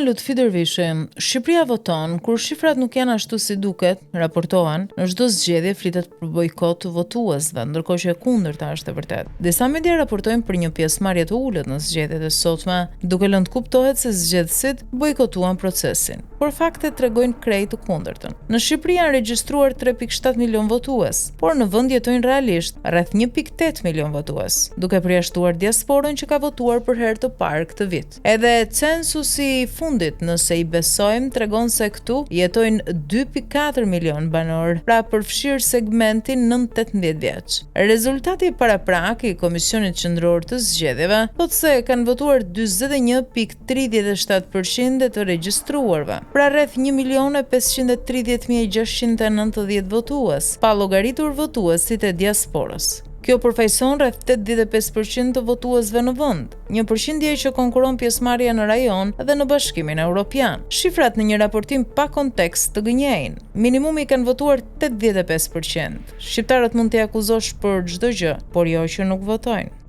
Lutfi Dervishi, Shqipëria voton kur shifrat nuk janë ashtu si duket, raportohen, në çdo zgjedhje flitet për bojkot të votuesve, ndërkohë që e kundërta është e vërtetë. Disa media raportojnë për një pjesëmarrje të ulët në zgjedhjet e sotme, duke lënë të kuptohet se zgjedhësit bojkotuan procesin, por faktet tregojnë krejt të kundërtën. Në Shqipëri janë regjistruar 3.7 milion votues, por në vend jetojnë realisht rreth 1.8 milion votues, duke përjashtuar diasporën që ka votuar për herë të parë këtë vit. Edhe censusi i fundit, nëse i besojmë, tregon se këtu jetojnë 2.4 milion banor, pra përfshir segmentin 9-18 vjeç. Rezultati paraprak i Komisionit Qendror të Zgjedhjeve thotë se kanë votuar 41.37% e të regjistruarve, pra rreth 1.530.690 votues, pa llogaritur votuesit e diasporës. Kjo përfaqëson rreth 85% të votuesve në vend, një përqindje që konkuron pjesëmarrja në rajon dhe në Bashkimin Evropian. Shifrat në një raportim pa kontekst të gënjejnë. Minimumi kanë votuar 85%. Shqiptarët mund t'i akuzosh për çdo gjë, por jo që nuk votojnë.